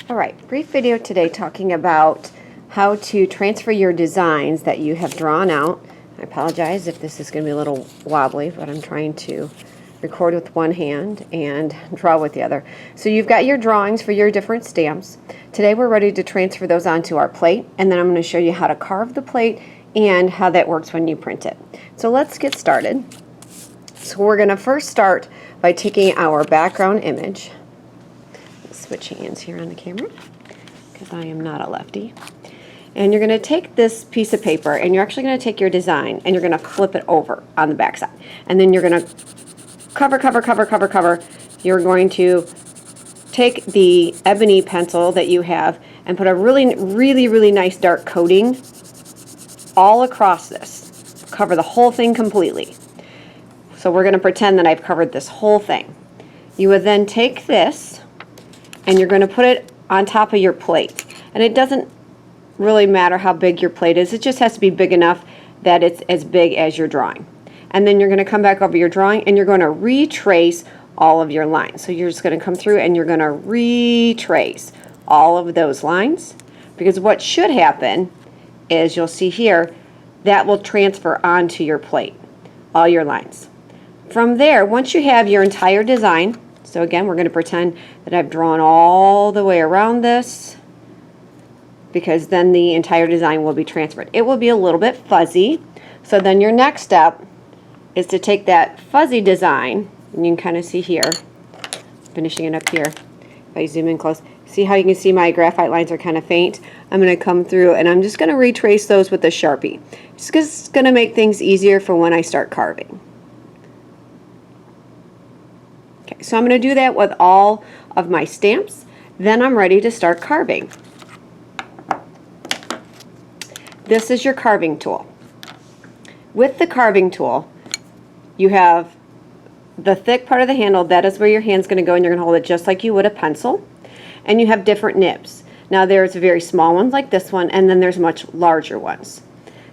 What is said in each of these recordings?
All right, brief video today talking about how to transfer your designs that you have drawn out. I apologize if this is going to be a little wobbly, but I'm trying to record with one hand and draw with the other. So you've got your drawings for your different stamps. Today we're ready to transfer those onto our plate, and then I'm going to show you how to carve the plate and how that works when you print it. So let's get started. So we're going to first start by taking our background image. Switch hands here on the camera because I am not a lefty. And you're going to take this piece of paper and you're actually going to take your design and you're going to flip it over on the back side. And then you're going to cover. You're going to take the ebony pencil that you have and put a really nice dark coating all across this. Cover the whole thing completely. So we're going to pretend that I've covered this whole thing. You would then take this and you're going to put it on top of your plate. And it doesn't really matter how big your plate is. It just has to be big enough that it's as big as your drawing. And then you're going to come back over your drawing and you're going to retrace all of your lines. So you're just going to come through and you're going to retrace all of those lines. Because what should happen is, you'll see here, that will transfer onto your plate, all your lines. From there, once you have your entire design, so again, we're going to pretend that I've drawn all the way around this, because then the entire design will be transferred. It will be a little bit fuzzy, so then your next step is to take that fuzzy design, and you can kind of see here, finishing it up here, if I zoom in close, see how you can see my graphite lines are kind of faint? I'm going to come through and I'm just going to retrace those with a Sharpie. It's just going to make things easier for when I start carving. Okay, so I'm going to do that with all of my stamps. Then I'm ready to start carving. This is your carving tool. With the carving tool, you have the thick part of the handle. That is where your hand's going to go, and you're going to hold it just like you would a pencil. And you have different nibs. Now there's very small ones like this one, and then there's much larger ones.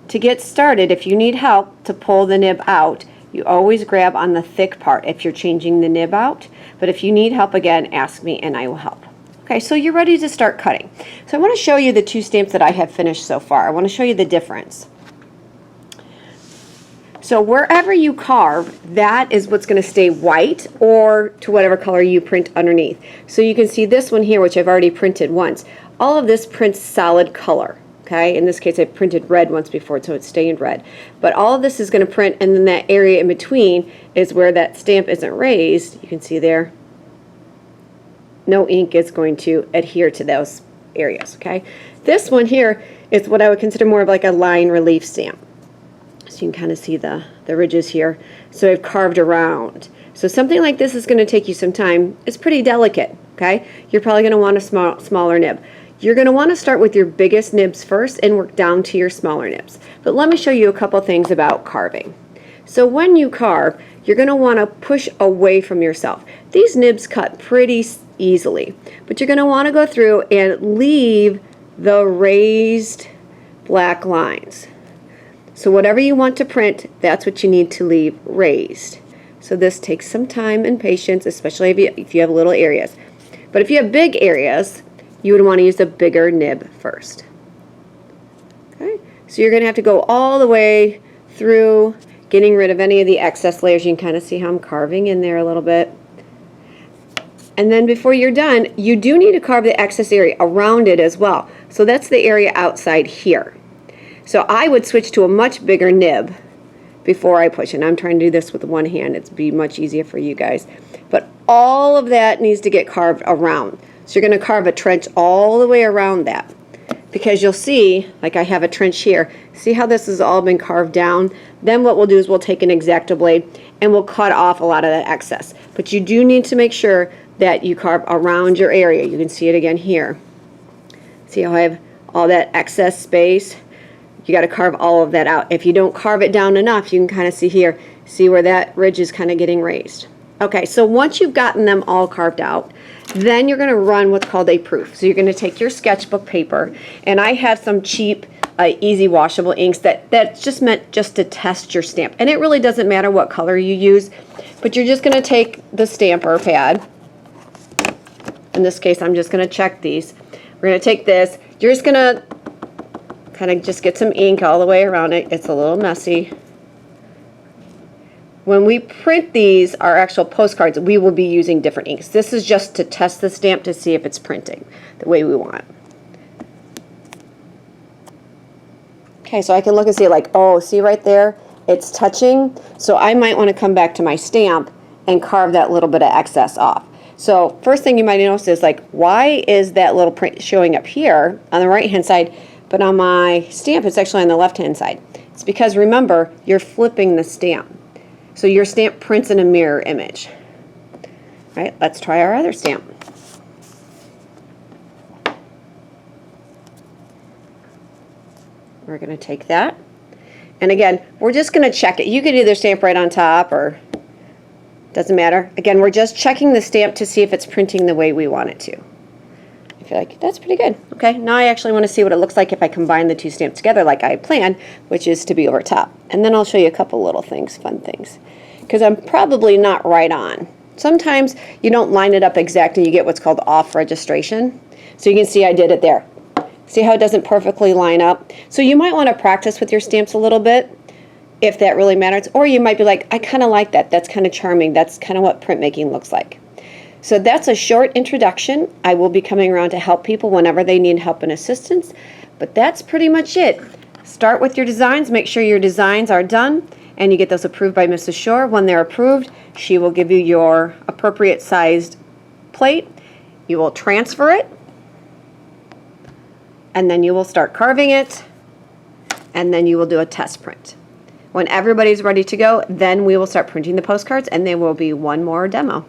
To get started, if you need help to pull the nib out, you always grab on the thick part if you're changing the nib out. But if you need help, again, ask me and I will help. Okay, so you're ready to start cutting. So I want to show you the two stamps that I have finished so far. I want to show you the difference. So wherever you carve, that is what's going to stay white or to whatever color you print underneath. So you can see this one here, which I've already printed once. All of this prints solid color. Okay, in this case I printed red once before, so it's staying red. But all of this is going to print, and then that area in between is where that stamp isn't raised. You can see there, no ink is going to adhere to those areas. Okay, this one here is what I would consider more of like a line relief stamp. So you can kind of see the ridges here. So I've carved around. So something like this is going to take you some time. It's pretty delicate. Okay, you're probably going to want a smaller nib. You're going to want to start with your biggest nibs first and work down to your smaller nibs. But let me show you a couple things about carving. So when you carve, you're going to want to push away from yourself. These nibs cut pretty easily, but you're going to want to go through and leave the raised black lines. So whatever you want to print, that's what you need to leave raised. So this takes some time and patience, especially if you have little areas. But if you have big areas, you would want to use a bigger nib first. Okay, so you're going to have to go all the way through, getting rid of any of the excess layers. You can kind of see how I'm carving in there a little bit. And then before you're done, you do need to carve the excess area around it as well. So that's the area outside here. So I would switch to a much bigger nib before I push. And I'm trying to do this with one hand. It's be much easier for you guys. But all of that needs to get carved around. So you're going to carve a trench all the way around that, because you'll see, like I have a trench here, see how this has all been carved down? Then what we'll do is we'll take an X-Acto blade and we'll cut off a lot of that excess. But you do need to make sure that you carve around your area. You can see it again here. See how I have all that excess space? You got to carve all of that out. If you don't carve it down enough, you can kind of see here, see where that ridge is kind of getting raised. Okay, so once you've gotten them all carved out, then you're going to run what's called a proof. So you're going to take your sketchbook paper, and I have some cheap, easy washable inks that's just meant just to test your stamp. And it really doesn't matter what color you use, but you're just going to take the stamper pad In this case, I'm just going to check these. We're going to take this. You're just going to kind of just get some ink all the way around it. It's a little messy. When we print these, our actual postcards, we will be using different inks. This is just to test the stamp to see if it's printing the way we want. Okay, so I can look and see like, oh, see right there? It's touching. So I might want to come back to my stamp and carve that little bit of excess off. So first thing you might notice is like, why is that little print showing up here on the right-hand side, but on my stamp it's actually on the left-hand side? It's because, remember, you're flipping the stamp. So your stamp prints in a mirror image. All right, let's try our other stamp. We're going to take that. And again, we're just going to check it. You could either stamp right on top or doesn't matter. Again, we're just checking the stamp to see if it's printing the way we want it to. I feel like that's pretty good. Okay, now I actually want to see what it looks like if I combine the two stamps together like I planned, which is to be over top. And then I'll show you a couple little things, fun things, because I'm probably not right on. Sometimes you don't line it up exactly. You get what's called off registration. So you can see I did it there. See how it doesn't perfectly line up? So you might want to practice with your stamps a little bit if that really matters. Or you might be like, I kind of like that. That's kind of charming. That's kind of what printmaking looks like. So that's a short introduction. I will be coming around to help people whenever they need help and assistance. But that's pretty much it. Start with your designs. Make sure your designs are done and you get those approved by Mrs. Shore. When they're approved, she will give you your appropriate sized plate. You will transfer it. And then you will start carving it. And then you will do a test print. When everybody's ready to go, then we will start printing the postcards and there will be one more demo.